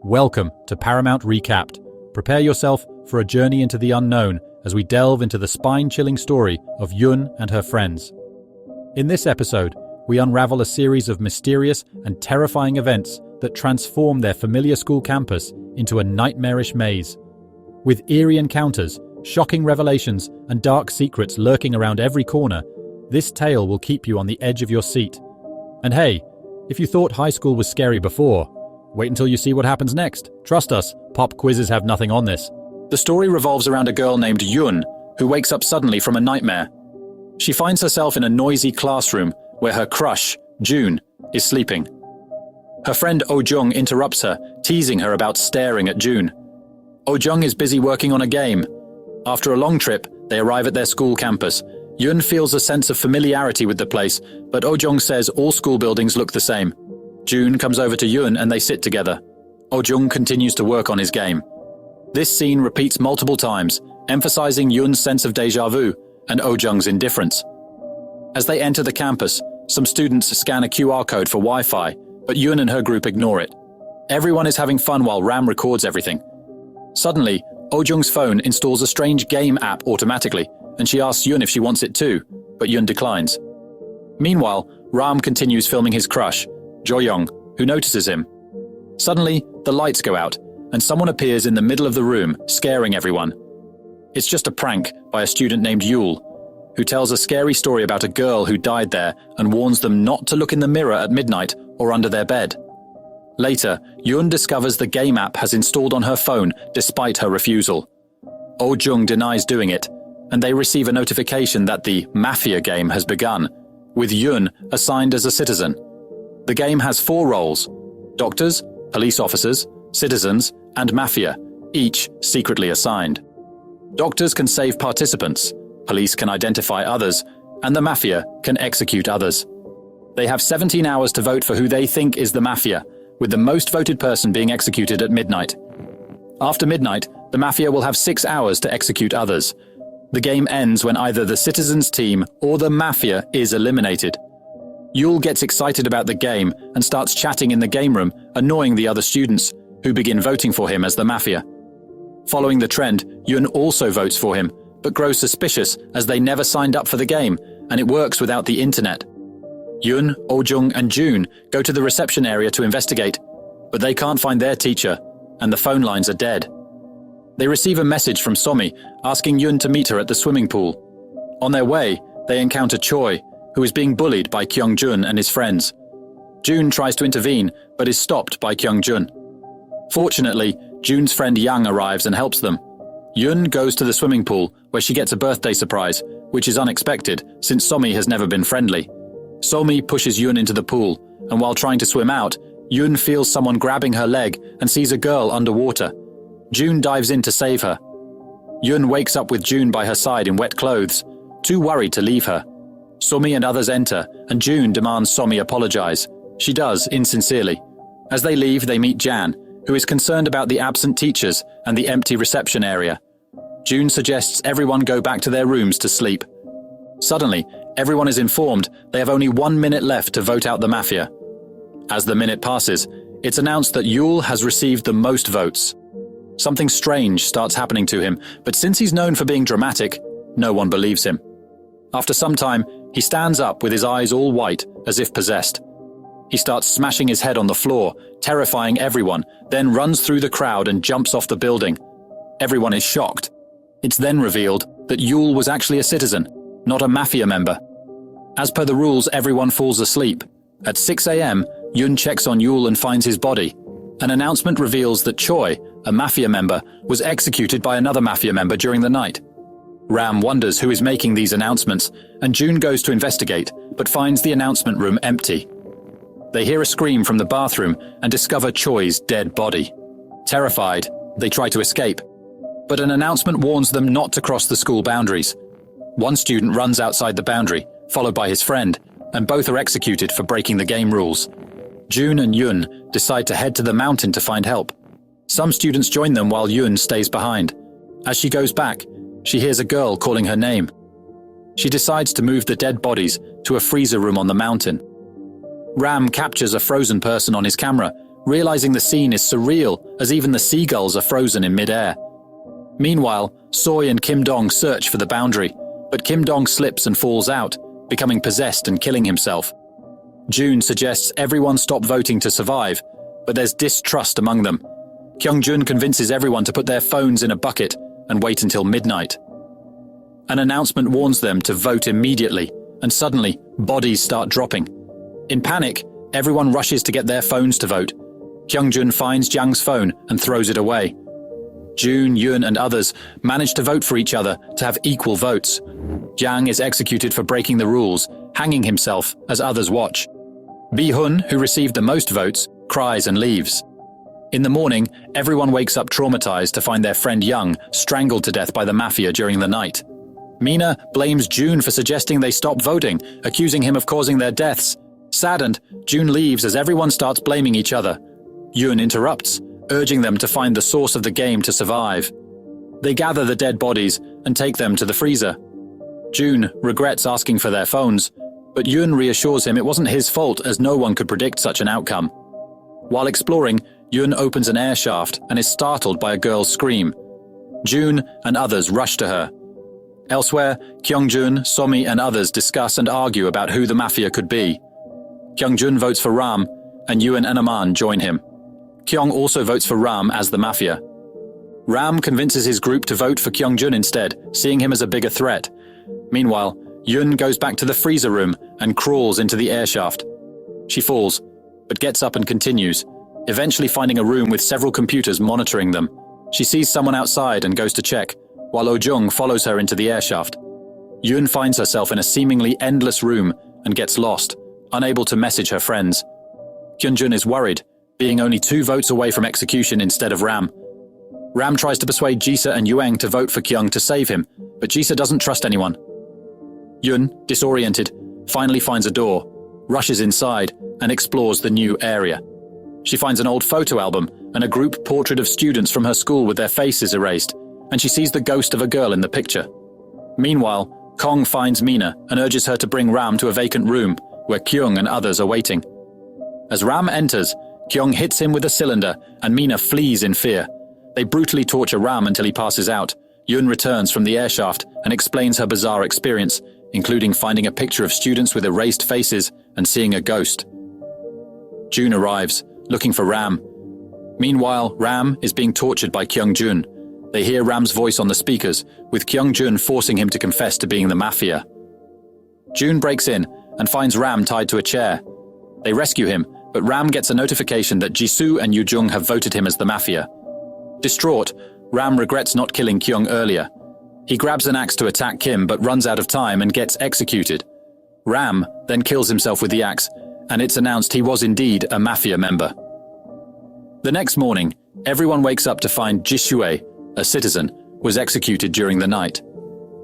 Welcome to Paramount Recapped. Prepare yourself for a journey into the unknown as we delve into the spine-chilling story of Yun and her friends. In this episode, we unravel a series of mysterious and terrifying events that transform their familiar school campus into a nightmarish maze. With eerie encounters, shocking revelations, and dark secrets lurking around every corner, this tale will keep you on the edge of your seat. And hey, if you thought high school was scary before, wait until you see what happens next. Trust us, pop quizzes have nothing on this. The story revolves around a girl named Yun, who wakes up suddenly from a nightmare. She finds herself in a noisy classroom where her crush, June, is sleeping. Her friend Oh-jung interrupts her, teasing her about staring at June. Oh-jung is busy working on a game. After a long trip, they arrive at their school campus. Yun feels a sense of familiarity with the place, but Oh-jung says all school buildings look the same. June comes over to Yun and they sit together. Oh-jung continues to work on his game. This scene repeats multiple times, emphasizing Yun's sense of déjà vu and Oh-jung's indifference. As they enter the campus, some students scan a QR code for Wi-Fi, but Yun and her group ignore it. Everyone is having fun while Ram records everything. Suddenly, Oh-jung's phone installs a strange game app automatically, and she asks Yun if she wants it too, but Yun declines. Meanwhile, Ram continues filming his crush, Jo-young, who notices him. Suddenly, the lights go out, and someone appears in the middle of the room, scaring everyone. It's just a prank by a student named Yul, who tells a scary story about a girl who died there and warns them not to look in the mirror at midnight or under their bed. Later, Yun discovers the game app has installed on her phone despite her refusal. Oh-jung denies doing it, and they receive a notification that the Mafia game has begun, with Yun assigned as a citizen. The game has 4 roles: doctors, police officers, citizens, and Mafia, each secretly assigned. Doctors can save participants, police can identify others, and the Mafia can execute others. They have 17 hours to vote for who they think is the Mafia, with the most voted person being executed at midnight. After midnight, the Mafia will have 6 hours to execute others. The game ends when either the citizens team or the Mafia is eliminated. Yul gets excited about the game and starts chatting in the game room, annoying the other students, who begin voting for him as the Mafia. Following the trend, Yun also votes for him, but grows suspicious as they never signed up for the game, and it works without the internet. Yun, Oh-jung, and June go to the reception area to investigate, but they can't find their teacher, and the phone lines are dead. They receive a message from Somi asking Yun to meet her at the swimming pool. On their way, they encounter Choi, who is being bullied by Kyung-jun and his friends. June tries to intervene, but is stopped by Kyung-jun. Fortunately, June's friend Yang arrives and helps them. Yun goes to the swimming pool, where she gets a birthday surprise, which is unexpected since Somi has never been friendly. Somi pushes Yun into the pool, and while trying to swim out, Yun feels someone grabbing her leg and sees a girl underwater. June dives in to save her. Yun wakes up with June by her side in wet clothes, too worried to leave her. Somi and others enter, and June demands Somi apologize. She does, insincerely. As they leave, they meet Jan, who is concerned about the absent teachers and the empty reception area. June suggests everyone go back to their rooms to sleep. Suddenly, everyone is informed they have only 1 minute left to vote out the Mafia. As the minute passes, it's announced that Yul has received the most votes. Something strange starts happening to him, but since he's known for being dramatic, no one believes him. After some time, he stands up with his eyes all white, as if possessed. He starts smashing his head on the floor, terrifying everyone, then runs through the crowd and jumps off the building. Everyone is shocked. It's then revealed that Yul was actually a citizen, not a Mafia member. As per the rules, everyone falls asleep. At 6 a.m., Yun checks on Yul and finds his body. An announcement reveals that Choi, a Mafia member, was executed by another Mafia member during the night. Ram wonders who is making these announcements, and June goes to investigate, but finds the announcement room empty. They hear a scream from the bathroom and discover Choi's dead body. Terrified, they try to escape, but an announcement warns them not to cross the school boundaries. One student runs outside the boundary, followed by his friend, and both are executed for breaking the game rules. June and Yun decide to head to the mountain to find help. Some students join them while Yun stays behind. As she goes back, she hears a girl calling her name. She decides to move the dead bodies to a freezer room on the mountain. Ram captures a frozen person on his camera, realizing the scene is surreal as even the seagulls are frozen in mid-air. Meanwhile, Soy and Kim Dong search for the boundary, but Kim Dong slips and falls out, becoming possessed and killing himself. June suggests everyone stop voting to survive, but there's distrust among them. Kyung-jun convinces everyone to put their phones in a bucket and wait until midnight. An announcement warns them to vote immediately, and suddenly, bodies start dropping. In panic, everyone rushes to get their phones to vote. Kyung-jun finds Jang's phone and throws it away. June, Yun, and others manage to vote for each other to have equal votes. Jang is executed for breaking the rules, hanging himself as others watch. Bi-hun, who received the most votes, cries and leaves. In the morning, everyone wakes up traumatized to find their friend Young strangled to death by the Mafia during the night. Mina blames June for suggesting they stop voting, accusing him of causing their deaths. Saddened, June leaves as everyone starts blaming each other. Yun interrupts, urging them to find the source of the game to survive. They gather the dead bodies and take them to the freezer. June regrets asking for their phones, but Yun reassures him it wasn't his fault as no one could predict such an outcome. While exploring, Yun opens an air shaft and is startled by a girl's scream. June and others rush to her. Elsewhere, Kyung-jun, Somi and others discuss and argue about who the Mafia could be. Kyung-jun votes for Ram, and Yun and Aman join him. Kyung also votes for Ram as the Mafia. Ram convinces his group to vote for Kyung-jun instead, seeing him as a bigger threat. Meanwhile, Yun goes back to the freezer room and crawls into the air shaft. She falls, but gets up and continues, eventually finding a room with several computers monitoring them. She sees someone outside and goes to check, while Oh-jung follows her into the air shaft. Yun finds herself in a seemingly endless room and gets lost, unable to message her friends. Kyung-jun is worried, being only 2 votes away from execution instead of Ram. Ram tries to persuade Jisa and Yueng to vote for Kyung to save him, but Jisa doesn't trust anyone. Yun, disoriented, finally finds a door, rushes inside, and explores the new area. She finds an old photo album and a group portrait of students from her school with their faces erased, and she sees the ghost of a girl in the picture. Meanwhile, Kong finds Mina and urges her to bring Ram to a vacant room where Kyung and others are waiting. As Ram enters, Kyung hits him with a cylinder and Mina flees in fear. They brutally torture Ram until he passes out. Yun returns from the airshaft and explains her bizarre experience, including finding a picture of students with erased faces and seeing a ghost. June arrives, looking for Ram. Meanwhile, Ram is being tortured by Kyung-jun. They hear Ram's voice on the speakers, with Kyung-jun forcing him to confess to being the Mafia. June breaks in and finds Ram tied to a chair. They rescue him, but Ram gets a notification that Jisoo and Yoo-jung have voted him as the Mafia. Distraught, Ram regrets not killing Kyung earlier. He grabs an axe to attack Kim but runs out of time and gets executed. Ram then kills himself with the axe, and it's announced he was indeed a Mafia member. The next morning, everyone wakes up to find Jisoo, a citizen, was executed during the night.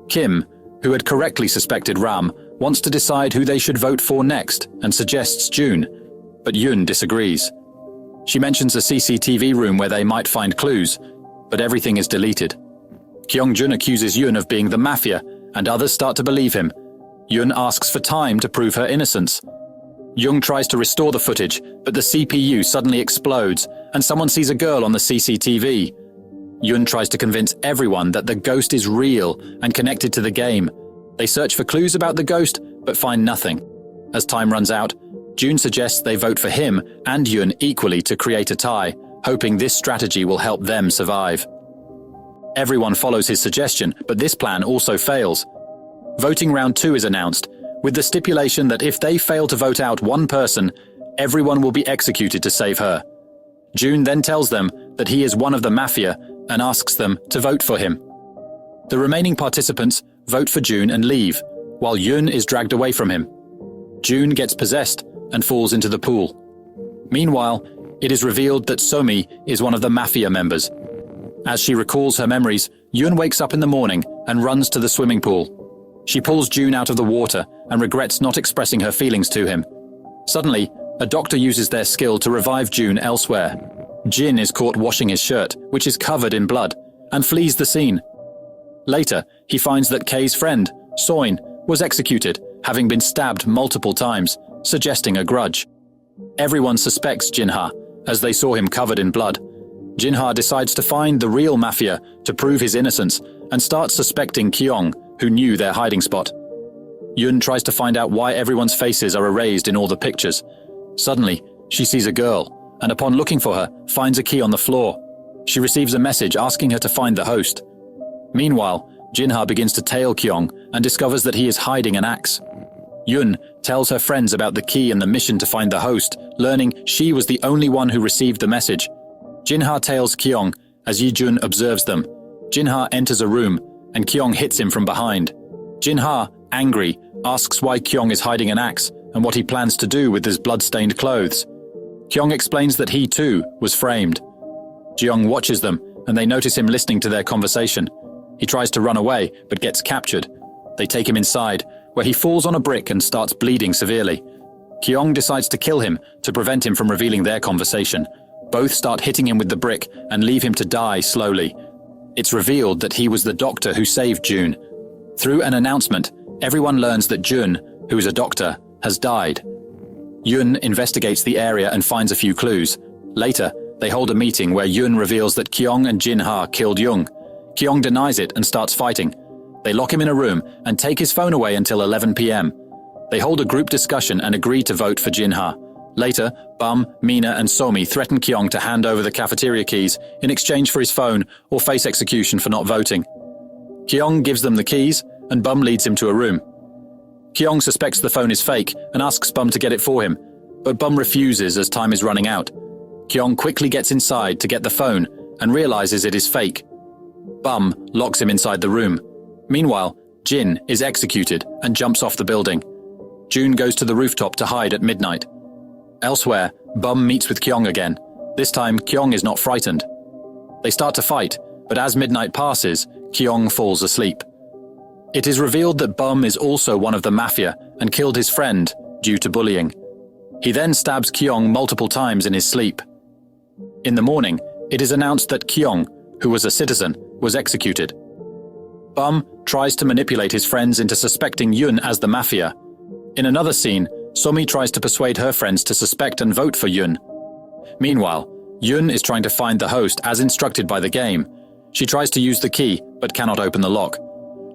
Kim, who had correctly suspected Ram, wants to decide who they should vote for next and suggests June, but Yun disagrees. She mentions a CCTV room where they might find clues, but everything is deleted. Kyung-jun accuses Yun of being the Mafia, and others start to believe him. Yun asks for time to prove her innocence. Young tries to restore the footage, but the CPU suddenly explodes, and someone sees a girl on the CCTV. Yun tries to convince everyone that the ghost is real and connected to the game. They search for clues about the ghost, but find nothing. As time runs out, June suggests they vote for him and Yun equally to create a tie, hoping this strategy will help them survive. Everyone follows his suggestion, but this plan also fails. Voting round 2 is announced, with the stipulation that if they fail to vote out one person, everyone will be executed to save her. June then tells them that he is one of the Mafia and asks them to vote for him. The remaining participants vote for June and leave, while Yun is dragged away from him. June gets possessed and falls into the pool. Meanwhile, it is revealed that Somi is one of the Mafia members. As she recalls her memories, Yun wakes up in the morning and runs to the swimming pool. She pulls June out of the water and regrets not expressing her feelings to him. Suddenly, a doctor uses their skill to revive June elsewhere. Jin is caught washing his shirt, which is covered in blood, and flees the scene. Later, he finds that Kei's friend, Soin, was executed, having been stabbed multiple times, suggesting a grudge. Everyone suspects Jinha, as they saw him covered in blood. Jinha decides to find the real Mafia to prove his innocence and starts suspecting Kyung, who knew their hiding spot. Yun tries to find out why everyone's faces are erased in all the pictures. Suddenly, she sees a girl, and upon looking for her, finds a key on the floor. She receives a message asking her to find the host. Meanwhile, Jinha begins to tail Kyung and discovers that he is hiding an axe. Yun tells her friends about the key and the mission to find the host, learning she was the only one who received the message. Jinha tails Kyung as Yi-jun observes them. Jinha enters a room, and Kyung hits him from behind. Jinha, angry, asks why Kyung is hiding an axe and what he plans to do with his blood-stained clothes. Kyung explains that he too was framed. Jeong watches them, and they notice him listening to their conversation. He tries to run away, but gets captured. They take him inside, where he falls on a brick and starts bleeding severely. Kyung decides to kill him to prevent him from revealing their conversation. Both start hitting him with the brick and leave him to die slowly. It's revealed that he was the doctor who saved June. Through an announcement, everyone learns that Jun, who is a doctor, has died. Yun investigates the area and finds a few clues. Later, they hold a meeting where Yun reveals that Kyung and Jinha killed Jung. Kyung denies it and starts fighting. They lock him in a room and take his phone away until 11 p.m. They hold a group discussion and agree to vote for Jinha. Later, Bum, Mina and Somi threaten Kyung to hand over the cafeteria keys in exchange for his phone or face execution for not voting. Kyung gives them the keys and Bum leads him to a room. Kyung suspects the phone is fake and asks Bum to get it for him, but Bum refuses as time is running out. Kyung quickly gets inside to get the phone and realizes it is fake. Bum locks him inside the room. Meanwhile, Jin is executed and jumps off the building. June goes to the rooftop to hide at midnight. Elsewhere, Bum meets with Kyung again. This time, Kyung is not frightened. They start to fight, but as midnight passes, Kyung falls asleep. It is revealed that Bum is also one of the Mafia and killed his friend due to bullying. He then stabs Kyung multiple times in his sleep. In the morning, it is announced that Kyung, who was a citizen, was executed. Bum tries to manipulate his friends into suspecting Yun as the Mafia. In another scene, Somi tries to persuade her friends to suspect and vote for Yun. Meanwhile, Yun is trying to find the host as instructed by the game. She tries to use the key, but cannot open the lock.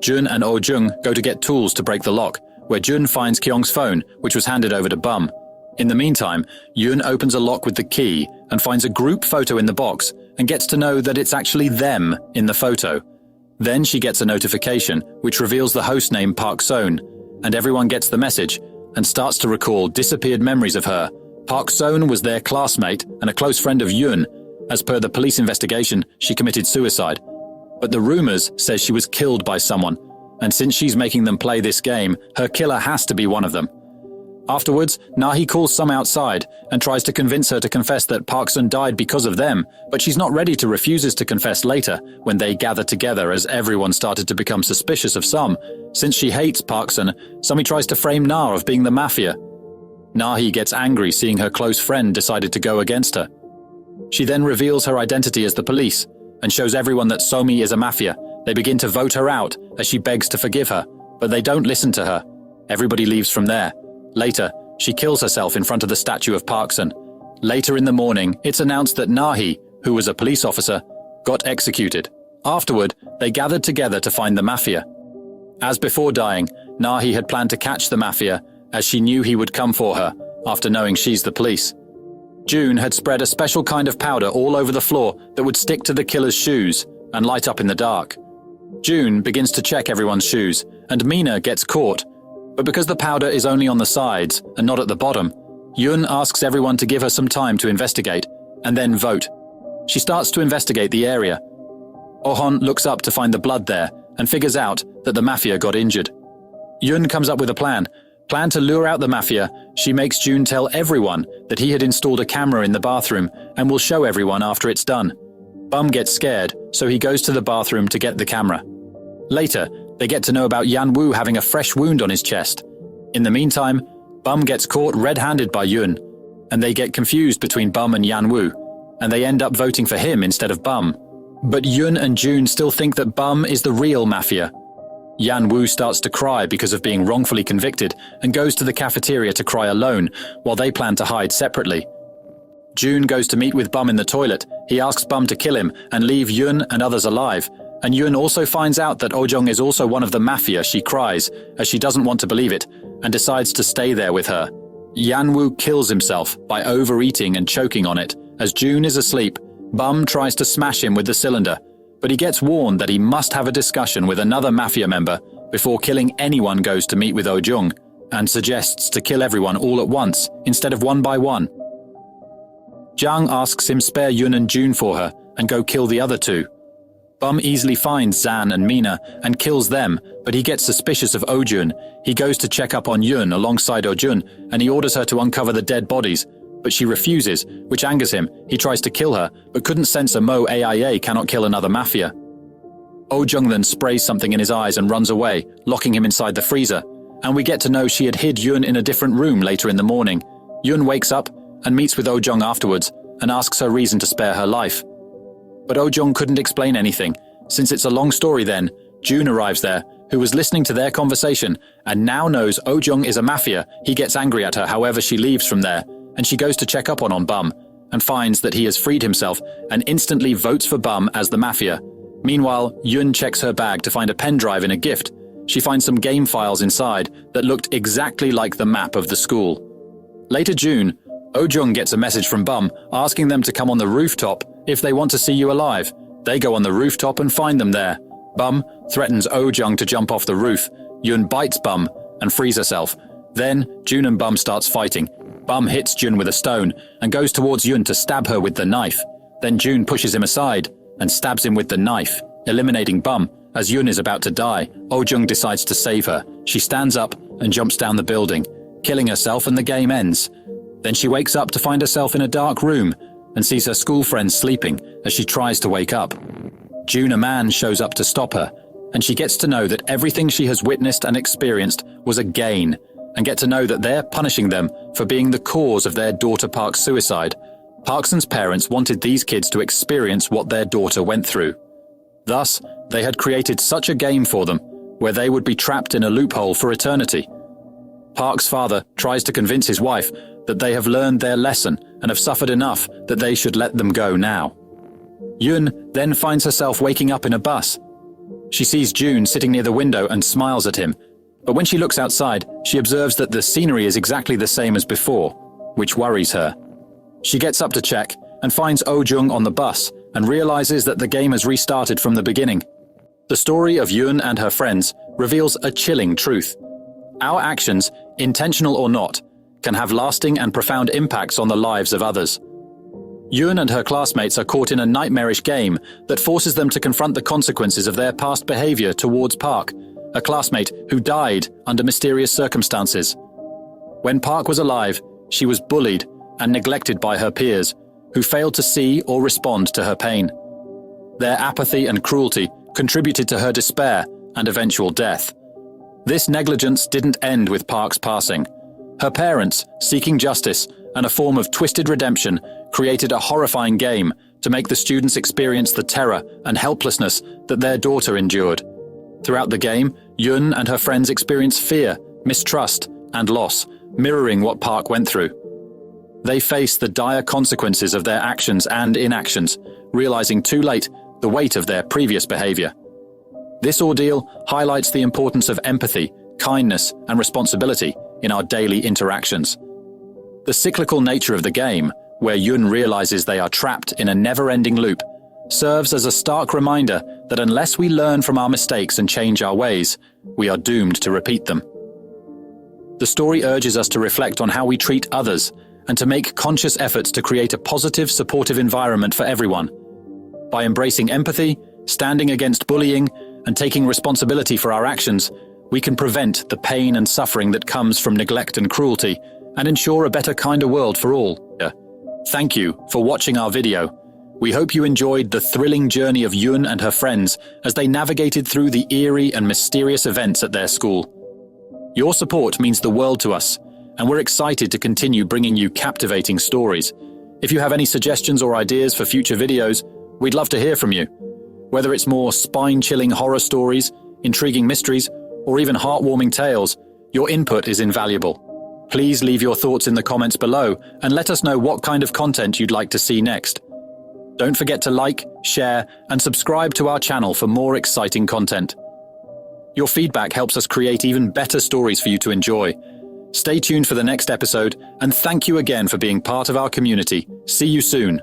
Jun and Oh Jung go to get tools to break the lock, where Jun finds Kyung's phone, which was handed over to Bum. In the meantime, Yun opens a lock with the key and finds a group photo in the box and gets to know that it's actually them in the photo. Then she gets a notification which reveals the host name Park Sohn, and everyone gets the message and starts to recall disappeared memories of her. Park Sohn was their classmate and a close friend of Yun. As per the police investigation, she committed suicide. But the rumors says she was killed by someone, and since she's making them play this game, her killer has to be one of them. Afterwards, Nahi calls Sum outside and tries to convince her to confess that Park Sun died because of them, but she's not ready to refuses to confess later when they gather together as everyone started to become suspicious of Sum. Since she hates Park Sun, Sumi tries to frame Na of being the Mafia. Nahi gets angry seeing her close friend decided to go against her. She then reveals her identity as the police and shows everyone that Somi is a Mafia. They begin to vote her out as she begs to forgive her, but they don't listen to her. Everybody leaves from there. Later, she kills herself in front of the statue of Parkson. Later in the morning, it's announced that Nahi, who was a police officer, got executed. Afterward, they gathered together to find the Mafia. As before dying, Nahi had planned to catch the Mafia as she knew he would come for her after knowing she's the police. June had spread a special kind of powder all over the floor that would stick to the killer's shoes and light up in the dark. June begins to check everyone's shoes, and Mina gets caught. But because the powder is only on the sides and not at the bottom, Yun asks everyone to give her some time to investigate, and then vote. She starts to investigate the area. Ohon looks up to find the blood there, and figures out that the Mafia got injured. Yun comes up with a plan to lure out the Mafia. She makes June tell everyone that he had installed a camera in the bathroom and will show everyone after it's done. Bum gets scared, so he goes to the bathroom to get the camera. Later, they get to know about Yan Wu having a fresh wound on his chest. In the meantime, Bum gets caught red-handed by Yun, and they get confused between Bum and Yan Wu, and they end up voting for him instead of Bum. But Yun and June still think that Bum is the real Mafia. Yan Wu starts to cry because of being wrongfully convicted and goes to the cafeteria to cry alone, while they plan to hide separately. June goes to meet with Bum in the toilet. He asks Bum to kill him and leave Yun and others alive. And Yun also finds out that Ojung is also one of the Mafia. She cries, as she doesn't want to believe it, and decides to stay there with her. Yanwoo kills himself by overeating and choking on it. As June is asleep, Bum tries to smash him with the cylinder, but he gets warned that he must have a discussion with another Mafia member before killing anyone goes to meet with Ojung, and suggests to kill everyone all at once, instead of one by one. Jiang asks him spare Yun and June for her, and go kill the other two. Bum easily finds Zan and Mina, and kills them, but he gets suspicious of Ojun. He goes to check up on Yun alongside Ojun, and he orders her to uncover the dead bodies, but she refuses, which angers him. He tries to kill her, but couldn't sense a Mo AIA cannot kill another Mafia. Ojung then sprays something in his eyes and runs away, locking him inside the freezer, and we get to know she had hid Yun in a different room later in the morning. Yun wakes up and meets with Ojung afterwards and asks her reason to spare her life. But Ojung couldn't explain anything. Since it's a long story then, June arrives there, who was listening to their conversation and now knows Ojung is a Mafia. He gets angry at her, however she leaves from there, and she goes to check up on Bum and finds that he has freed himself and instantly votes for Bum as the Mafia. Meanwhile, Yun checks her bag to find a pen drive in a gift. She finds some game files inside that looked exactly like the map of the school. Later June, Ojung gets a message from Bum asking them to come on the rooftop if they want to see you alive. They go on the rooftop and find them there. Bum threatens Ojung to jump off the roof. Yun bites Bum and frees herself. Then June and Bum starts fighting. Bum hits June with a stone and goes towards Yun to stab her with the knife. Then June pushes him aside and stabs him with the knife, eliminating Bum. As Yun is about to die, Ojung decides to save her. She stands up and jumps down the building, killing herself, and the game ends. Then she wakes up to find herself in a dark room and sees her school friends sleeping as she tries to wake up. June, a man, shows up to stop her, and she gets to know that everything she has witnessed and experienced was a gain, and get to know that they're punishing them for being the cause of their daughter Park's suicide. Parkson's parents wanted these kids to experience what their daughter went through. Thus, they had created such a game for them, where they would be trapped in a loophole for eternity. Park's father tries to convince his wife that they have learned their lesson and have suffered enough that they should let them go now. Yun then finds herself waking up in a bus. She sees June sitting near the window and smiles at him, but when she looks outside, she observes that the scenery is exactly the same as before, which worries her. She gets up to check and finds Ojung on the bus and realizes that the game has restarted from the beginning. The story of Yun and her friends reveals a chilling truth. Our actions, intentional or not, can have lasting and profound impacts on the lives of others. Yun and her classmates are caught in a nightmarish game that forces them to confront the consequences of their past behavior towards Park, a classmate who died under mysterious circumstances. When Park was alive, she was bullied and neglected by her peers, who failed to see or respond to her pain. Their apathy and cruelty contributed to her despair and eventual death. This negligence didn't end with Park's passing. Her parents, seeking justice and a form of twisted redemption, created a horrifying game to make the students experience the terror and helplessness that their daughter endured. Throughout the game, Yun and her friends experience fear, mistrust, and loss, mirroring what Park went through. They face the dire consequences of their actions and inactions, realizing too late the weight of their previous behavior. This ordeal highlights the importance of empathy, kindness, and responsibility in our daily interactions. The cyclical nature of the game, where Yun realizes they are trapped in a never-ending loop, serves as a stark reminder that unless we learn from our mistakes and change our ways, we are doomed to repeat them. The story urges us to reflect on how we treat others and to make conscious efforts to create a positive, supportive environment for everyone. By embracing empathy, standing against bullying, and taking responsibility for our actions, we can prevent the pain and suffering that comes from neglect and cruelty and ensure a better, kinder world for all. Thank you for watching our video. We hope you enjoyed the thrilling journey of Yun and her friends as they navigated through the eerie and mysterious events at their school. Your support means the world to us, and we're excited to continue bringing you captivating stories. If you have any suggestions or ideas for future videos, we'd love to hear from you. Whether it's more spine-chilling horror stories, intriguing mysteries, or even heartwarming tales, your input is invaluable. Please leave your thoughts in the comments below and let us know what kind of content you'd like to see next. Don't forget to like, share, and subscribe to our channel for more exciting content. Your feedback helps us create even better stories for you to enjoy. Stay tuned for the next episode, and thank you again for being part of our community. See you soon.